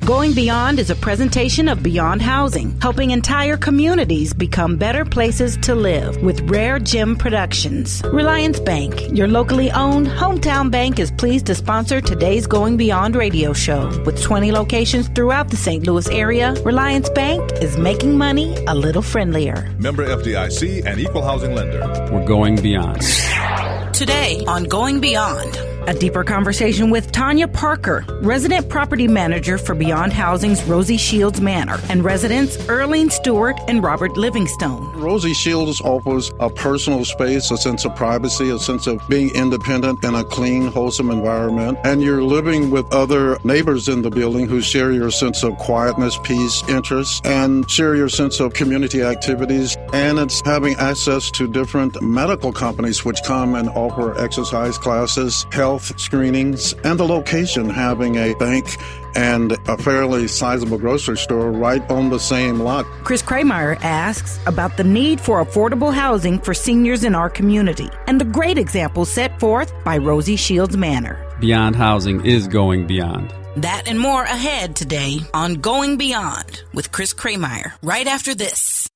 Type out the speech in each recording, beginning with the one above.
Going Beyond is a presentation of Beyond Housing, helping entire communities become better places to live with RareGem Productions. Reliance Bank, your locally owned hometown bank, is pleased to sponsor today's Going Beyond radio show. With 20 locations throughout the St. Louis area, Reliance Bank is making money a little friendlier. Member FDIC and equal housing lender. We're going beyond. Today on Going Beyond, a deeper conversation with Tonya Parker, resident property manager for Beyond Housing's Rosie Shields Manor, and residents Earline, Stewart, and Robert Livingstone. Rosie Shields offers a personal space, a sense of privacy, a sense of being independent in a clean, wholesome environment. And you're living with other neighbors in the building who share your sense of quietness, peace, interests, and share your sense of community activities. And it's having access to different medical companies which come and offer exercise classes, health screenings, and the location having a bank and a fairly sizable grocery store right on the same lot. Chris Krehmeyer asks about the need for affordable housing for seniors in our community and the great example set forth by Rosie Shields Manor. Beyond Housing is going beyond. That and more ahead today on Going Beyond with Chris Krehmeyer, right after this.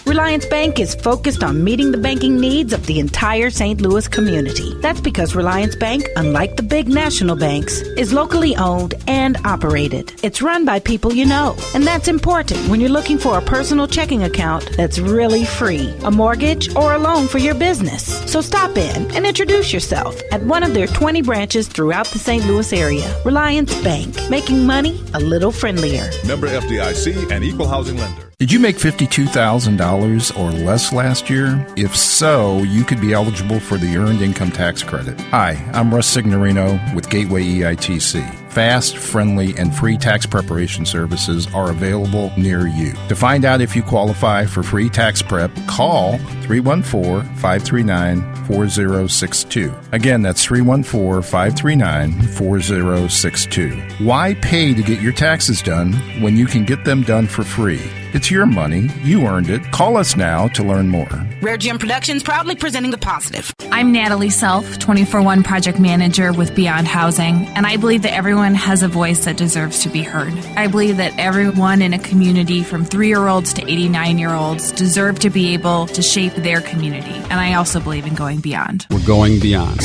Reliance Bank is focused on meeting the banking needs of the entire St. Louis community. That's because Reliance Bank, unlike the big national banks, is locally owned and operated. It's run by people you know, and that's important when you're looking for a personal checking account that's really free, a mortgage, or a loan for your business. So stop in and introduce yourself at one of their 20 branches throughout the St. Louis area. Reliance Bank, making money a little friendlier. Member FDIC and equal housing lender. Did you make $52,000 or less last year? If so, you could be eligible for the Earned Income Tax Credit. Hi, I'm Russ Signorino with Gateway EITC. Fast, friendly, and free tax preparation services are available near you. To find out if you qualify for free tax prep, call 314-539-4062. Again, that's 314-539-4062. Why pay to get your taxes done when you can get them done for free? It's your money. You earned it. Call us now to learn more. RareGem Productions proudly presenting The Positive. I'm Natalie Self, 24/1 Project Manager with Beyond Housing, and I believe that everyone has a voice that deserves to be heard. I believe that everyone in a community from 3-year-olds to 89-year-olds deserve to be able to shape their community, and I also believe in going beyond. We're going beyond.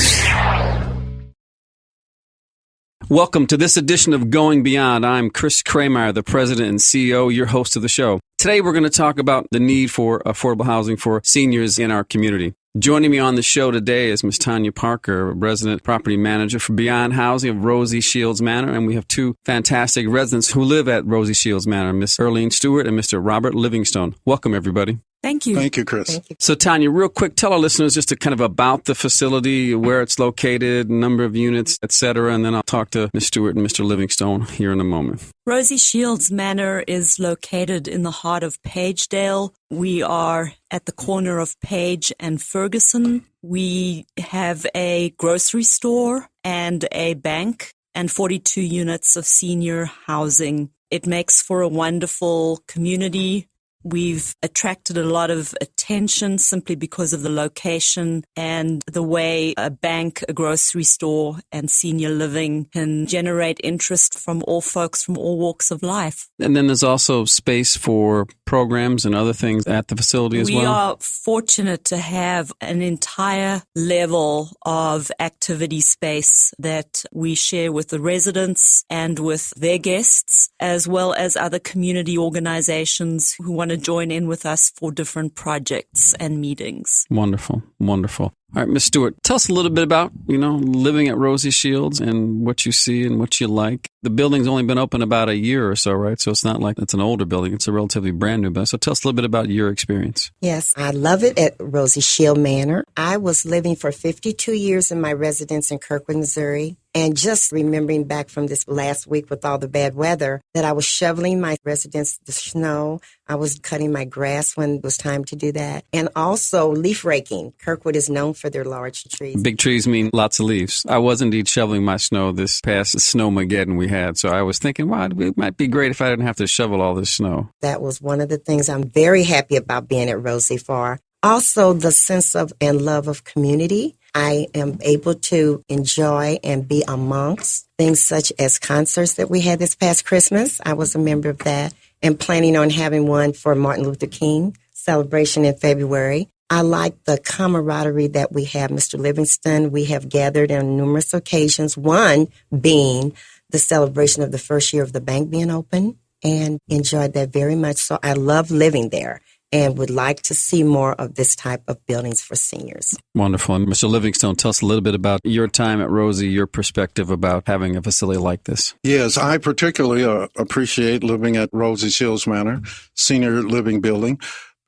Welcome to this edition of Going Beyond. I'm Chris Krehmeyer, the president and CEO, your host of the show. Today we're going to talk about the need for affordable housing for seniors in our community. Joining me on the show today is Ms. Tonya Parker, resident property manager for Beyond Housing of Rosie Shields Manor, and we have two fantastic residents who live at Rosie Shields Manor, Ms. Earline Stewart and Mr. Robert Livingstone. Welcome, everybody. Thank you. Thank you, Chris. Thank you. So, Tonya, real quick, tell our listeners just kind of about the facility, where it's located, number of units, et cetera, and then I'll talk to Ms. Stewart and Mr. Livingstone here in a moment. Rosie Shields Manor is located in the heart of Pagedale. We are at the corner of Page and Ferguson. We have a grocery store and a bank and 42 units of senior housing. It makes for a wonderful community. We've attracted a lot of attention simply because of the location and the way a bank, a grocery store, and senior living can generate interest from all folks from all walks of life. And then there's also space for programs and other things at the facility as well? We are fortunate to have an entire level of activity space that we share with the residents and with their guests, as well as other community organizations who want to join in with us for different projects and meetings. Wonderful, wonderful. All right, Ms. Stewart, tell us a little bit about, living at Rosie Shields and what you see and what you like. The building's only been open about a year or so, right? So it's not like it's an older building. It's a relatively brand new building. So tell us a little bit about your experience. Yes, I love it at Rosie Shields Manor. I was living for 52 years in my residence in Kirkwood, Missouri. And just remembering back from this last week with all the bad weather, that I was shoveling my residence, the snow. I was cutting my grass when it was time to do that. And also leaf raking. Kirkwood is known for their large trees. Big trees mean lots of leaves. I was indeed shoveling my snow this past snowmageddon we had. So I was thinking, wow, it might be great if I didn't have to shovel all this snow. That was one of the things I'm very happy about being at Rosie for. Also the sense of and love of community. I am able to enjoy and be amongst things such as concerts that we had this past Christmas. I was a member of that and planning on having one for Martin Luther King celebration in February. I like the camaraderie that we have, Mr. Livingstone. We have gathered on numerous occasions, one being the celebration of the first year of the bank being open, and enjoyed that very much. So I love living there and would like to see more of this type of buildings for seniors. Wonderful. And Mr. Livingstone, tell us a little bit about your time at Rosie, your perspective about having a facility like this. Yes, I particularly appreciate living at Rosie Shields Manor, senior living building,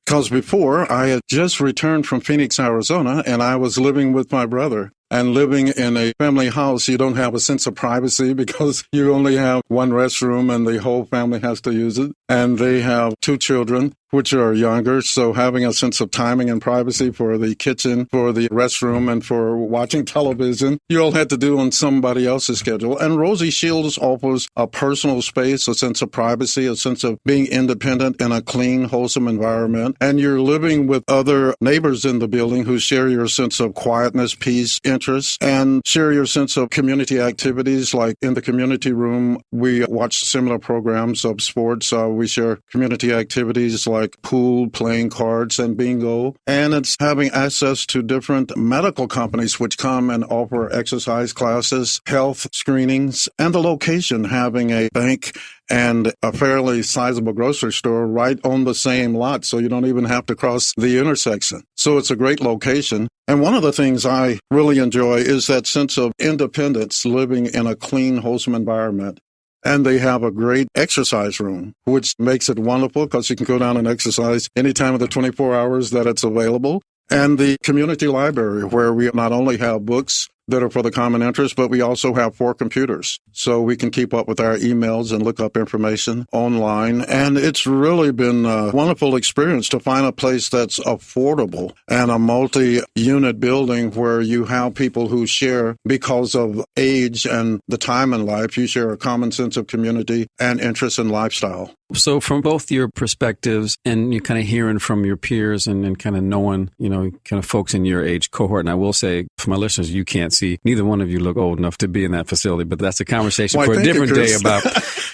because before I had just returned from Phoenix, Arizona, and I was living with my brother. And living in a family house, you don't have a sense of privacy because you only have one restroom and the whole family has to use it. And they have 2 children, which are younger. So having a sense of timing and privacy for the kitchen, for the restroom, and for watching television, you all had to do on somebody else's schedule. And Rosie Shields offers a personal space, a sense of privacy, a sense of being independent in a clean, wholesome environment. And you're living with other neighbors in the building who share your sense of quietness, peace, interests, and share your sense of community activities. Like in the community room, we watch similar programs of sports. We share community activities like pool, playing cards, and bingo. And it's having access to different medical companies which come and offer exercise classes, health screenings, and the location having a bank and a fairly sizable grocery store right on the same lot, so you don't even have to cross the intersection. So it's a great location. And one of the things I really enjoy is that sense of independence, living in a clean, wholesome environment. And they have a great exercise room, which makes it wonderful because you can go down and exercise any time of the 24 hours that it's available. And the community library, where we not only have books that are for the common interest, but we also have 4 computers. So we can keep up with our emails and look up information online. And it's really been a wonderful experience to find a place that's affordable and a multi-unit building where you have people who share, because of age and the time in life, you share a common sense of community and interest in lifestyle. So from both your perspectives and you kind of hearing from your peers and kind of knowing, kind of folks in your age cohort, and I will say for my listeners, you can't see, neither one of you look old enough to be in that facility, but that's a conversation for a different day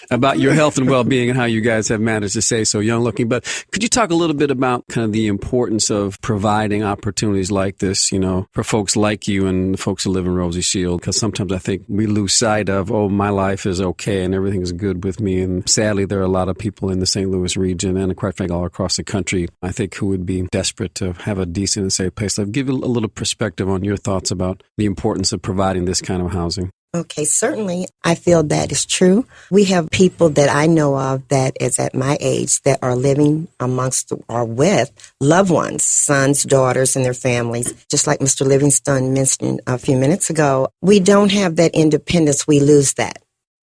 about your health and well-being and how you guys have managed to stay so young looking. But could you talk a little bit about kind of the importance of providing opportunities like this, for folks like you and the folks who live in Rosie Shield? Because sometimes I think we lose sight of, my life is okay and everything is good with me. And sadly, there are a lot of people in the St. Louis region and quite frankly all across the country, I think, who would be desperate to have a decent and safe place. So give a little perspective on your thoughts about the importance of providing this kind of housing. Okay, certainly I feel that is true. We have people that I know of that is at my age that are living amongst or with loved ones, sons, daughters, and their families. Just like Mr. Livingstone mentioned a few minutes ago, we don't have that independence. We lose that.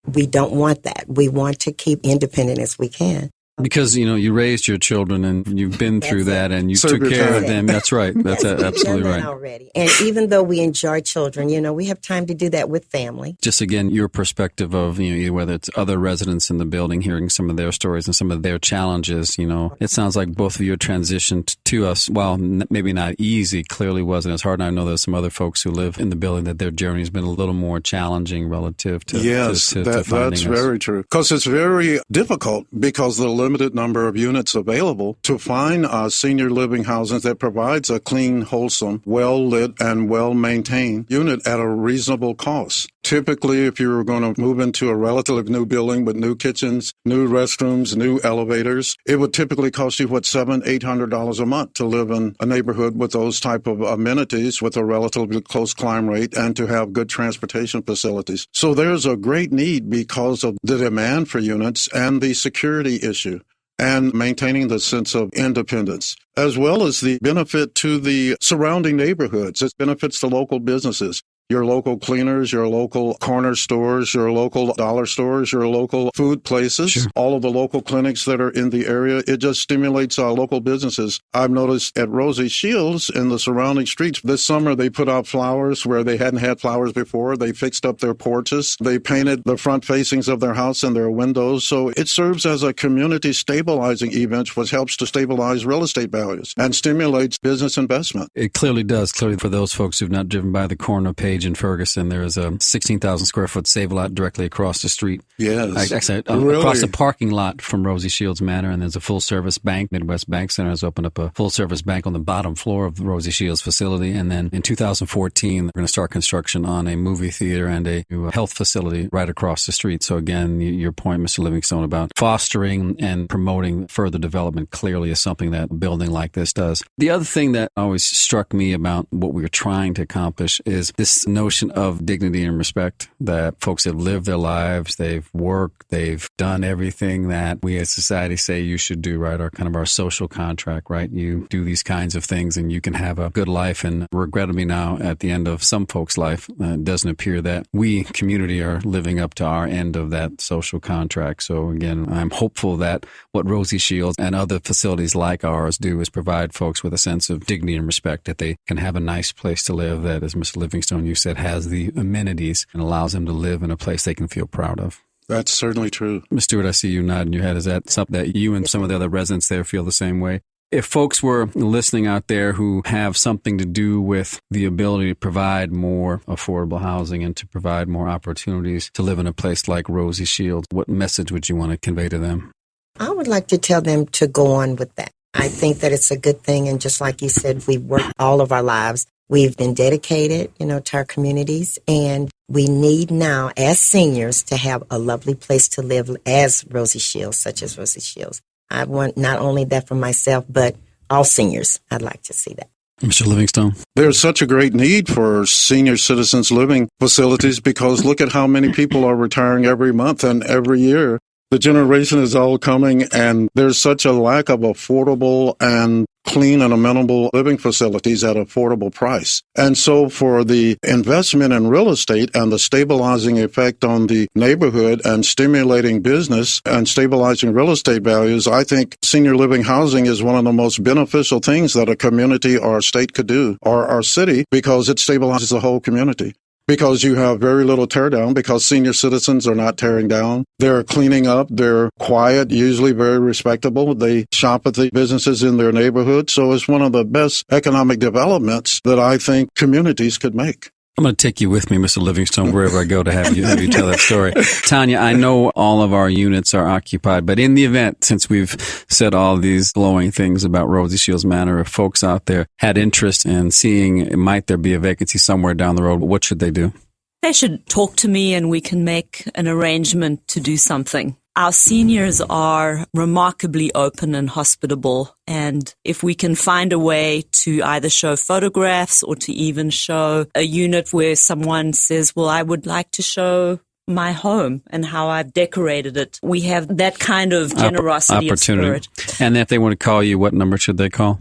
We don't want that. We want to keep independent as we can. Because, you raised your children and you've been through that and you took care of them. That's right. That's absolutely right. Already. And even though we enjoy children, we have time to do that with family. Just again, your perspective of, whether it's other residents in the building, hearing some of their stories and some of their challenges, it sounds like both of your transition to us, while maybe not easy, clearly wasn't as hard. And I know there's some other folks who live in the building that their journey has been a little more challenging relative to that's very true. Because it's very difficult because the limited number of units available to find senior living housing that provides a clean, wholesome, well-lit, and well-maintained unit at a reasonable cost. Typically, if you were going to move into a relatively new building with new kitchens, new restrooms, new elevators, it would typically cost you, $700-800 a month to live in a neighborhood with those type of amenities with a relatively close crime rate and to have good transportation facilities. So there's a great need because of the demand for units and the security issue and maintaining the sense of independence, as well as the benefit to the surrounding neighborhoods. It benefits the local businesses. your local cleaners, your local corner stores, your local dollar stores, your local food places, sure, all of the local clinics that are in the area. It just stimulates our local businesses. I've noticed at Rosie Shields in the surrounding streets this summer, they put out flowers where they hadn't had flowers before. They fixed up their porches. They painted the front facings of their house and their windows. So it serves as a community stabilizing event, which helps to stabilize real estate values and stimulates business investment. It clearly does. Clearly, for those folks who've not driven by the corner of Page and Ferguson, there is a 16,000 square foot Save Lot directly across the street. Yes. Actually, really? Across the parking lot from Rosie Shields Manor, and there's a full service bank. Midwest Bank Center has opened up a full service bank on the bottom floor of the Rosie Shields facility. And then in 2014, we're going to start construction on a movie theater and a new health facility right across the street. So again, your point, Mr. Livingstone, about fostering and promoting further development clearly is something that a building like this does. The other thing that always struck me about what we were trying to accomplish is this notion of dignity and respect, that folks have lived their lives, they've worked, they've done everything that we as society say you should do, right? Our social contract, right? You do these kinds of things and you can have a good life. And regrettably now, at the end of some folks' life, it doesn't appear that we, community, are living up to our end of that social contract. So again, I'm hopeful that what Rosie Shields and other facilities like ours do is provide folks with a sense of dignity and respect, that they can have a nice place to live that, as Mr. Livingstone, you said, has the amenities and allows them to live in a place they can feel proud of. That's certainly true. Ms. Stewart, I see you nodding your head. Is that something that you and some of the other residents there feel the same way? If folks were listening out there who have something to do with the ability to provide more affordable housing and to provide more opportunities to live in a place like Rosie Shields, what message would you want to convey to them? I would like to tell them to go on with that. I think that it's a good thing. And just like you said, we've worked all of our lives. We've been dedicated, to our communities. And we need now, as seniors, to have a lovely place to live as Rosie Shields, such as Rosie Shields. I want not only that for myself, but all seniors. I'd like to see that. Mr. Livingstone? There's such a great need for senior citizens living facilities because look at how many people are retiring every month and every year. The generation is all coming, and there's such a lack of affordable and clean and amenable living facilities at affordable price. And so for the investment in real estate and the stabilizing effect on the neighborhood and stimulating business and stabilizing real estate values, I think senior living housing is one of the most beneficial things that a community or a state could do, or our city, because it stabilizes the whole community. Because you have very little tear down, because senior citizens are not tearing down. They're cleaning up. They're quiet, usually very respectable. They shop at the businesses in their neighborhood. So it's one of the best economic developments that I think communities could make. I'm going to take you with me, Mr. Livingstone, wherever I go to have you tell that story. Tonya, I know all of our units are occupied, but in the event, since we've said all these glowing things about Rosie Shields Manor, if folks out there had interest in seeing, might there be a vacancy somewhere down the road, what should they do? They should talk to me and we can make an arrangement to do something. Our seniors are remarkably open and hospitable, and if we can find a way to either show photographs or to even show a unit where someone says, well, I would like to show my home and how I've decorated it. We have that kind of generosity opportunity. Of spirit. And if they want to call you, what number should they call?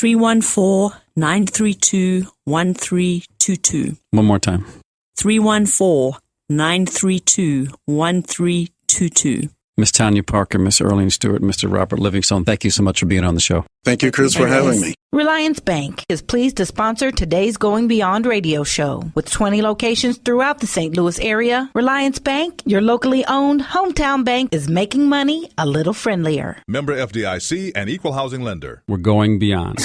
314-932-1322. One more time. 314-932-1322. Ms. Tonya Parker, Ms. Earline Stewart, Mr. Robert Livingstone, thank you so much for being on the show. Thank you, Chris, for having me. Reliance Bank is pleased to sponsor today's Going Beyond radio show. With 20 locations throughout the St. Louis area, Reliance Bank, your locally owned hometown bank, is making money a little friendlier. Member FDIC and equal housing lender. We're going beyond.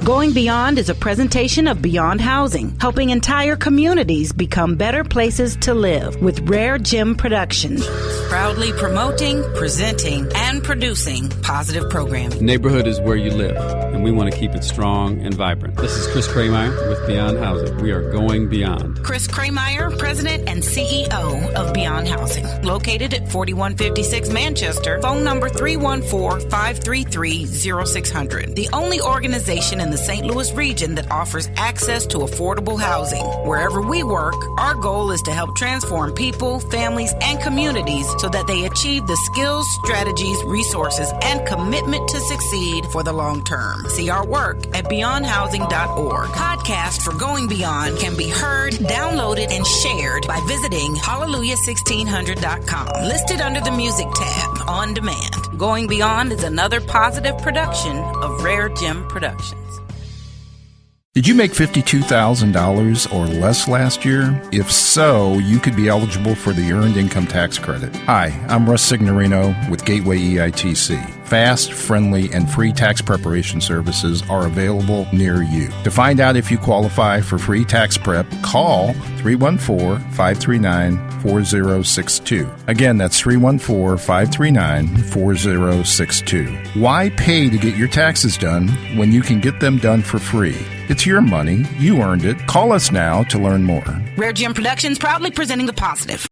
Going Beyond is a presentation of Beyond Housing, helping entire communities become better places to live with RareGem Productions. Proudly promoting, presenting, and producing positive programming. Neighborhood is where you live, and we want to keep it strong and vibrant. This is Chris Krehmeyer with Beyond Housing. We are going beyond. Chris Krehmeyer, President and CEO of Beyond Housing. Located at 4156 Manchester, phone number 314-533-0600. The only organization in the St. Louis region that offers access to affordable housing. Wherever we work, our goal is to help transform people, families, and communities so that they achieve the skills, strategies, resources, and commitment to succeed for the long term. See our work at beyondhousing.org. Podcast for Going Beyond can be heard, downloaded, and shared by visiting hallelujah1600.com. Listed under the music tab, on demand. Going Beyond is another positive production of RareGem Productions. Did you make $52,000 or less last year? If so, you could be eligible for the Earned Income Tax Credit. Hi, I'm Russ Signorino with Gateway EITC. Fast, friendly, and free tax preparation services are available near you. To find out if you qualify for free tax prep, call 314-539-4062. Again, that's 314-539-4062. Why pay to get your taxes done when you can get them done for free? It's your money. You earned it. Call us now to learn more. RareGem Productions proudly presenting The Positive.